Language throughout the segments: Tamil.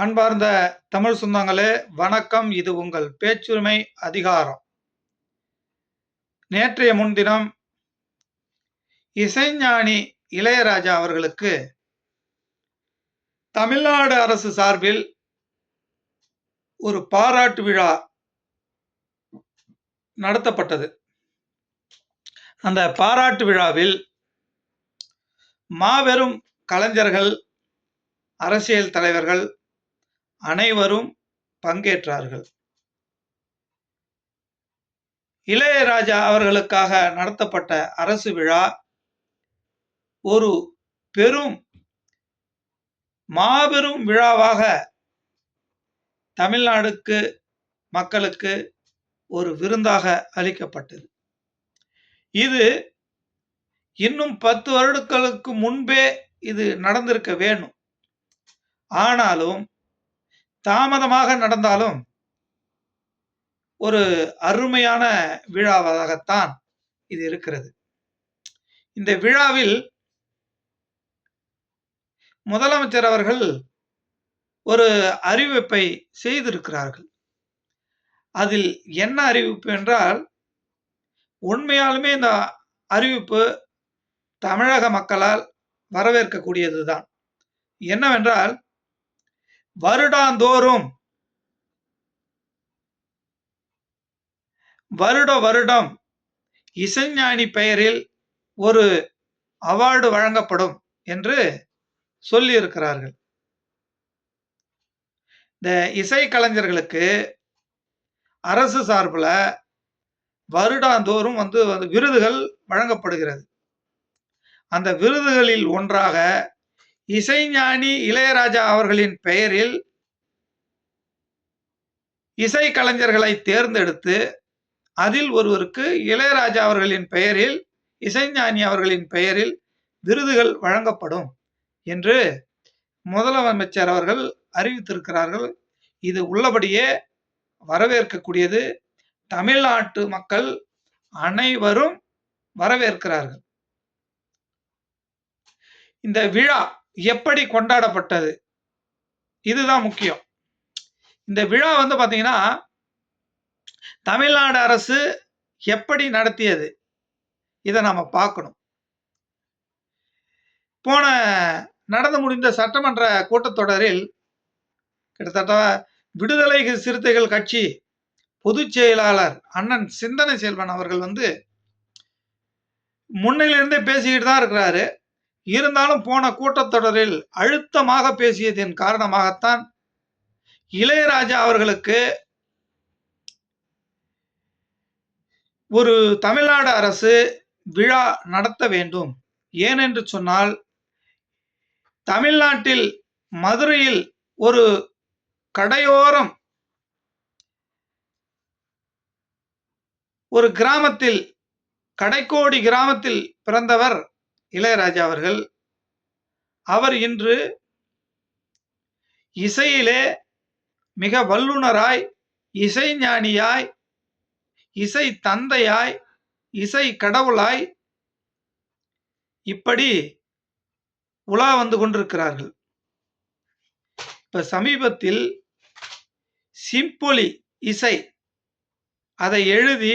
அன்பார்ந்த தமிழ் சொந்தங்களே வணக்கம். இது உங்கள் பேச்சுரிமை அதிகாரம். நேற்றைய முன்தினம் இசைஞானி இளையராஜா அவர்களுக்கு தமிழ்நாடு அரசு சார்பில் ஒரு பாராட்டு விழா நடத்தப்பட்டது. அந்த பாராட்டு விழாவில் மாபெரும் கலைஞர்கள், அரசியல் தலைவர்கள் அனைவரும் பங்கேற்றார்கள். இளையராஜா அவர்களுக்காக நடத்தப்பட்ட அரசு விழா ஒரு மாபெரும் விழாவாக தமிழ்நாடுக்கு மக்களுக்கு ஒரு விருந்தாக அளிக்கப்பட்டது. இது இன்னும் 10 வருடங்களுக்கு முன்பே இது நடந்திருக்க வேணும். ஆனாலும் தாமதமாக நடந்தாலும் ஒரு அருமையான விழாவாகத்தான் இது இருக்கிறது. இந்த விழாவில் முதலமைச்சர் அவர்கள் ஒரு அறிவிப்பை செய்திருக்கிறார்கள். அதில் என்ன அறிவிப்பு என்றால், உண்மையாலுமே இந்த அறிவிப்பு தமிழக மக்களால் வரவேற்கக்கூடியதுதான். என்னவென்றால், வருடாந்தோறும் வருடம் இசைஞானி பெயரில் ஒரு அவார்டு வழங்கப்படும் என்று சொல்லியிருக்கிறார்கள். இந்த இசை கலைஞர்களுக்கு அரசு சார்பில் வருடாந்தோறும் விருதுகள் வழங்கப்படுகிறது. அந்த விருதுகளில் ஒன்றாக இசைஞானி இளையராஜா அவர்களின் பெயரில் இசை கலைஞர்களை தேர்ந்தெடுத்து அதில் ஒருவருக்கு இளையராஜா அவர்களின் பெயரில், இசைஞானி அவர்களின் பெயரில் விருதுகள் வழங்கப்படும் என்று முதலமைச்சர் அவர்கள் அறிவித்திருக்கிறார்கள். இது உள்ளபடியே வரவேற்கக்கூடியது. தமிழ்நாட்டு மக்கள் அனைவரும் வரவேற்கிறார்கள். இந்த விழா எப்படி கொண்டாடப்பட்டது, இதுதான் முக்கியம். இந்த விழா பாத்தீங்கன்னா, தமிழ்நாடு அரசு எப்படி நடத்தியது, இதை நாம பார்க்கணும். நடந்து முடிந்த சட்டமன்ற கூட்டத்தொடரில் கிட்டத்தட்ட விடுதலை சிறுத்தைகள் கட்சி பொதுச் செயலாளர் அண்ணன் சிந்தனை செல்வன் அவர்கள் முன்னிலிருந்தே பேசிக்கிட்டு தான் இருக்கிறாரு. இருந்தாலும் போன கூட்டத்தொடரில் அழுத்தமாக பேசியதன் காரணமாகத்தான் இளையராஜா அவர்களுக்கு ஒரு தமிழ்நாடு அரசு விழா நடத்த வேண்டும். ஏனென்று சொன்னால், தமிழ்நாட்டில் மதுரையில் ஒரு கடையோரம் ஒரு கிராமத்தில், கடைக்கோடி கிராமத்தில் பிறந்தவர் இளையராஜா அவர்கள். அவர் இன்று இசையிலே மிக வல்லுனராய், இசைஞானியாய், இசை தந்தையாய், இசை கடவுளாய் இப்படி உலா வந்து கொண்டிருக்கிறார்கள். இப்ப சமீபத்தில் சிம்பொலி இசை அதை எழுதி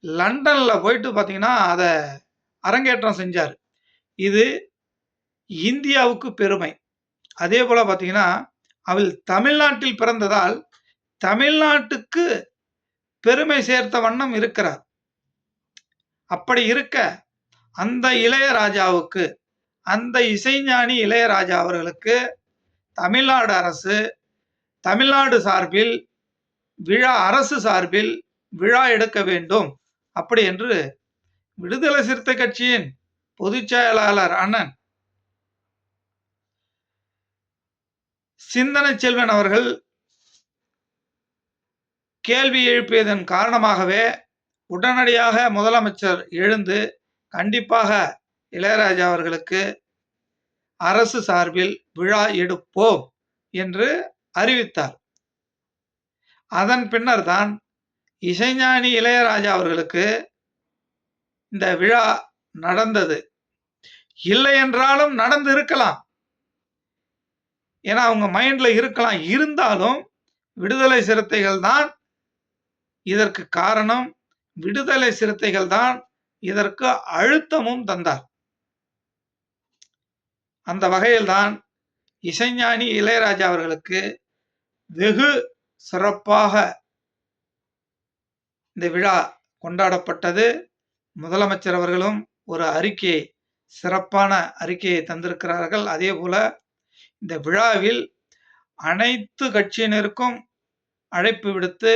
லண்டன்ல போயிட்டு பார்த்தீங்கன்னா அதை அரங்கேற்றம் செஞ்சார். இது இந்தியாவுக்கு பெருமை. அதே போல பார்த்தீங்கன்னா, அவள் தமிழ்நாட்டில் பிறந்ததால் தமிழ்நாட்டுக்கு பெருமை சேர்த்த வண்ணம் இருக்கிறார். அப்படி இருக்க அந்த இளையராஜாவுக்கு, அந்த இசைஞானி இளையராஜா அவர்களுக்கு தமிழ்நாடு அரசு, தமிழ்நாடு சார்பில் விழா, அரசு சார்பில் விழா எடுக்க வேண்டும் அப்படி என்று விடுதலை சிறுத்தை கட்சியின் பொதுச் செயலாளர் அண்ணன் சிந்தனை செல்வன் அவர்கள் கேள்வி எழுப்பியதன் காரணமாகவே உடனடியாக முதலமைச்சர் எழுந்து கண்டிப்பாக இளையராஜா அவர்களுக்கு அரசு சார்பில் விழா எடுப்போம் என்று அறிவித்தார். அதன் பின்னர் தான் இசைஞானி இளையராஜா அவர்களுக்கு இந்த விழா நடந்தது. இல்லை என்றாலும் நடந்து இருக்கலாம். ஏன்னா அவங்க மைண்ட்ல இருக்கலாம். இருந்தாலும் விடுதலை சிறுத்தைகள் தான் இதற்கு காரணம். விடுதலை சிறுத்தைகள் தான் இதற்கு அழுத்தமும் தந்தார். அந்த வகையில் தான் இசைஞானி இளையராஜா அவர்களுக்கு வெகு சிறப்பாக இந்த விழா கொண்டாடப்பட்டது. முதலமைச்சர் அவர்களும் ஒரு அறிக்கையை, சிறப்பான அறிக்கையை தந்திருக்கிறார்கள். அதேபோல இந்த விழாவில் அனைத்து கட்சியினருக்கும் அழைப்பு விடுத்து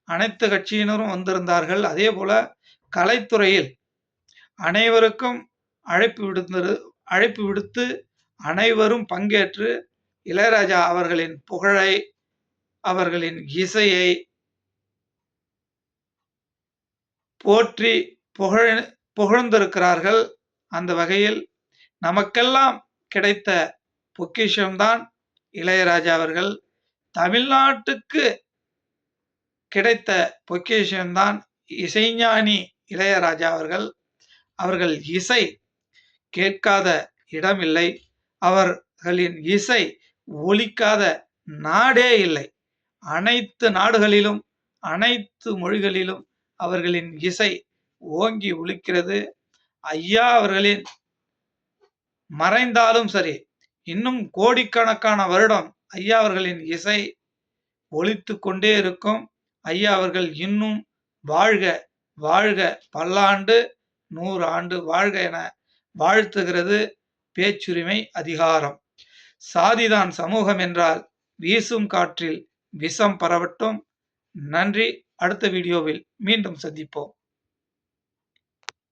அனைத்து கட்சியினரும் வந்திருந்தார்கள். அதேபோல கலைத்துறையில் அனைவருக்கும் அழைப்பு விடுத்து அனைவரும் பங்கேற்று இளையராஜா அவர்களின் புகழை, அவர்களின் இசையை போற்றி புகழ்ந்திருக்கிறார்கள். அந்த வகையில் நமக்கெல்லாம் கிடைத்த பொக்கிஷம்தான் இளையராஜா அவர்கள். தமிழ்நாட்டுக்கு கிடைத்த பொக்கிஷம்தான் இசைஞானி இளையராஜா அவர்கள். அவர்கள் இசை கேட்காத இடமில்லை. அவர்களின் இசை ஒலிக்காத நாடே இல்லை. அனைத்து நாடுகளிலும் அனைத்து மொழிகளிலும் அவர்களின் இசை ஓங்கி ஒலிக்கிறது. ஐயா அவர்களின் மறைந்தாலும் சரி, இன்னும் கோடிக்கணக்கான வருடம் ஐயா அவர்களின் இசை ஒலித்து கொண்டே இருக்கும். ஐயா அவர்கள் இன்னும் வாழ்க வாழ்க, பல்லாண்டு 100 ஆண்டு வாழ்க என வாழ்த்துகிறது பேச்சுரிமை அதிகாரம். சாதிதான் சமூகம் என்றால் வீசும் காற்றில் விஷம் பரவட்டும். நன்றி. அடுத்த வீடியோவில் மீண்டும் சந்திப்போம்.